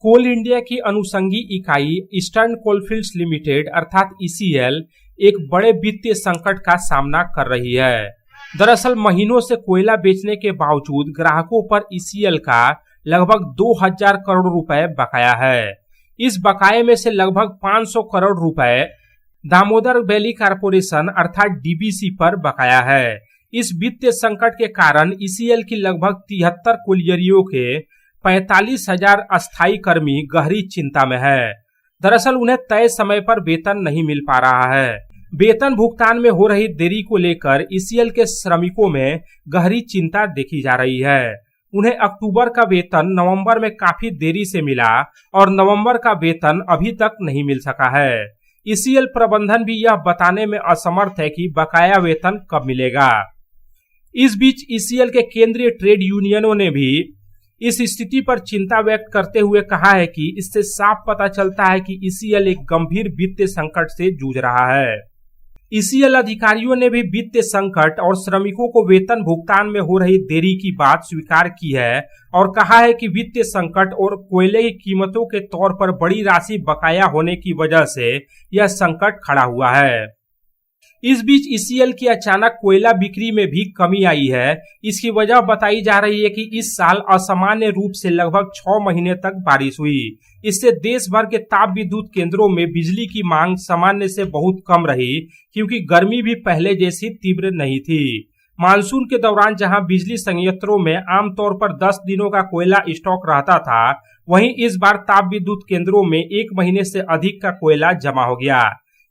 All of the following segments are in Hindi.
कोल इंडिया की अनुषंगी इकाई ईस्टर्न कोलफील्ड्स लिमिटेड अर्थात ईसीएल एक बड़े वित्तीय संकट का सामना कर रही है। दरअसल महीनों से कोयला बेचने के बावजूद ग्राहकों पर ईसीएल का लगभग 2000 करोड़ रुपए बकाया है। इस बकाये में से लगभग 500 करोड़ रुपए दामोदर वैली कॉरपोरेशन अर्थात डीवीसी पर बकाया है। इस वित्तीय संकट के कारण ईसीएल की लगभग 73 कोयलियों के 45,000 अस्थायी कर्मी गहरी चिंता में है। दरअसल उन्हें तय समय पर वेतन नहीं मिल पा रहा है। वेतन भुगतान में हो रही देरी को लेकर ईसीएल के श्रमिकों में गहरी चिंता देखी जा रही है। उन्हें अक्टूबर का वेतन नवंबर में काफी देरी से मिला और नवंबर का वेतन अभी तक नहीं मिल सका है। ईसीएल प्रबंधन भी यह बताने में असमर्थ है कि बकाया वेतन कब मिलेगा। इस बीच ईसीएल के केंद्रीय ट्रेड यूनियनों ने भी इस स्थिति पर चिंता व्यक्त करते हुए कहा है कि इससे साफ पता चलता है कि ईसीएल एक गंभीर वित्तीय संकट से जूझ रहा है। ईसीएल अधिकारियों ने भी वित्तीय संकट और श्रमिकों को वेतन भुगतान में हो रही देरी की बात स्वीकार की है और कहा है कि वित्तीय संकट और कोयले की कीमतों के तौर पर बड़ी राशि बकाया होने की वजह से यह संकट खड़ा हुआ है। इस बीच ईसीएल की अचानक कोयला बिक्री में भी कमी आई है। इसकी वजह बताई जा रही है कि इस साल असामान्य रूप से लगभग 6 महीने तक बारिश हुई। इससे देश भर के ताप विद्युत केंद्रों में बिजली की मांग सामान्य से बहुत कम रही, क्योंकि गर्मी भी पहले जैसी तीव्र नहीं थी। मानसून के दौरान जहां बिजली संयंत्रों में आमतौर पर 10 दिनों का कोयला स्टॉक रहता था, वहीं इस बार ताप विद्युत केंद्रों में 1 महीने से अधिक का कोयला जमा हो गया।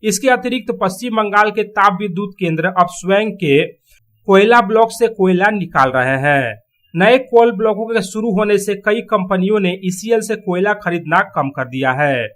इसके अतिरिक्त पश्चिम बंगाल के ताप विद्युत केंद्र अब स्वयं के कोयला ब्लॉक से कोयला निकाल रहे हैं। नए कोल ब्लॉकों के शुरू होने से कई कंपनियों ने ईसीएल से कोयला खरीदना कम कर दिया है।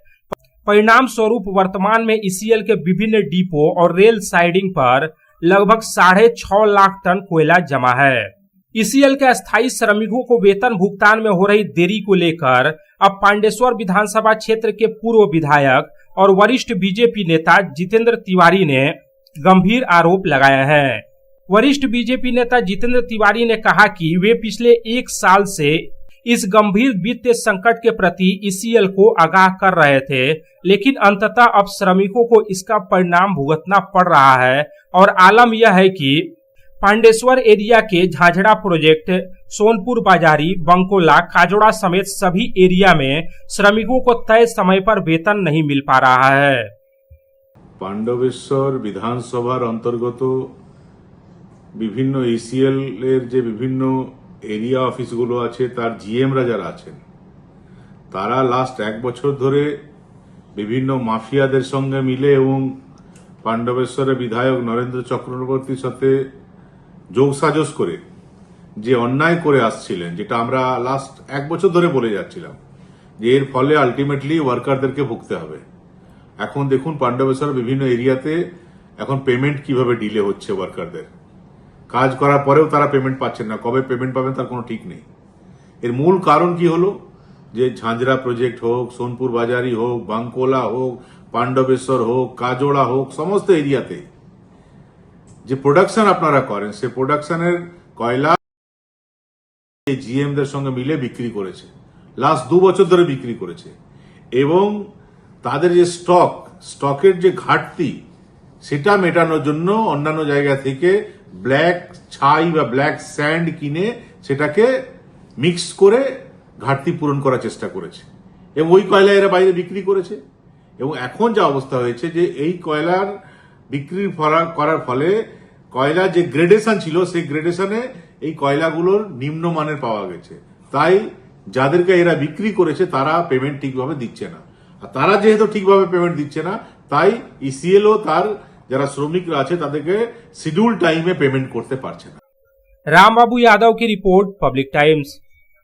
परिणाम स्वरूप वर्तमान में ईसीएल के विभिन्न डिपो और रेल साइडिंग पर लगभग 6.5 लाख टन कोयला जमा है। ईसीएल के अस्थायी श्रमिकों को वेतन भुगतान में हो रही देरी को लेकर अब पांडेश्वर विधानसभा क्षेत्र के पूर्व विधायक और वरिष्ठ बीजेपी नेता जितेंद्र तिवारी ने गंभीर आरोप लगाए हैं। वरिष्ठ बीजेपी नेता जितेंद्र तिवारी ने कहा कि वे पिछले 1 साल से इस गंभीर वित्तीय संकट के प्रति ईसीएल को आगाह कर रहे थे, लेकिन अंततः अब श्रमिकों को इसका परिणाम भुगतना पड़ रहा है और आलम यह है कि पांडेश्वर एरिया के झाझड़ा प्रोजेक्ट, सोनपुर बाजारी, बंकोला, काजोड़ा समेत सभी एरिया में श्रमिकों को तय समय पर वेतन नहीं मिल पा रहा है। पांडवेश्वर विधानसभार अंतर्गत विभिन्न ईसीएल एर जे विभिन्न एरिया अफिसगुलो आछे तार जीएमरा जारा आछेन तारा लास्ट 1 बछर धरे विभिन्न माफियादेर संगे मिले एवं पांडवेश्वरेर विधायक नरेंद्र चक्रवर्तीर साथे जोग साजस करे जे अन्याय करे आसछिलेन, जेटा आमरा लास्ट 1 बछर धरे बोले जाच्छिलाम जे एर फले आल्टिमेटली वार्कारदेरके भुगते हबे। এখন দেখুন পান্ডবেশ্বর বিভিন্ন এরিয়াতে এখন পেমেন্ট কিভাবে ডিলে হচ্ছে ওয়ার্কারদের। কাজ করার পরেও তারা পেমেন্ট পাচ্ছেন না, কবে পেমেন্ট পাবেন তার কোনো ঠিক নেই। এর মূল কারণ কি হলো যে ঝাঁঝরা প্রজেক্ট হোক, সোনপুর বাজারি হোক, বাঙ্কোলা হোক, পান্ডবেশ্বর হোক, কাজোড়া হোক, সমস্ত এরিয়াতে যে প্রোডাকশন আপনারা করেন সে প্রোডাকশনের কয়লা জিএমদের সঙ্গে মিলে বিক্রি করেছে, লাস্ট 2 বছর ধরে বিক্রি করেছে এবং তাদের যে স্টকের যে ঘাটতি সেটা মেটানোর জন্য অন্যান্য জায়গা থেকে ব্ল্যাক ছাই বা ব্ল্যাক স্যান্ড কিনে সেটাকে মিক্স করে ঘাটতি পূরণ করার চেষ্টা করেছে এবং ওই কয়লা এরা বাইরে বিক্রি করেছে। এবং এখন যা অবস্থা হয়েছে যে এই কয়লার বিক্রি করার ফলে কয়লা যে গ্রেডেশন ছিল সেই গ্রেডেশনে এই কয়লাগুলোর নিম্নমানের পাওয়া গেছে, তাই যাদেরকে এরা বিক্রি করেছে তারা পেমেন্ট ঠিকভাবে দিচ্ছে না। তারা যেহেতু ঠিকভাবে পেমেন্ট দিচ্ছে না তাই ইসিএল ও তার যারা শ্রমিকরা আছে তাদেরকে শিডিউল টাইমে পেমেন্ট করতে পারছে না। रामबाबू यादव की रिपोर्ट, पब्लिक टाइम्स।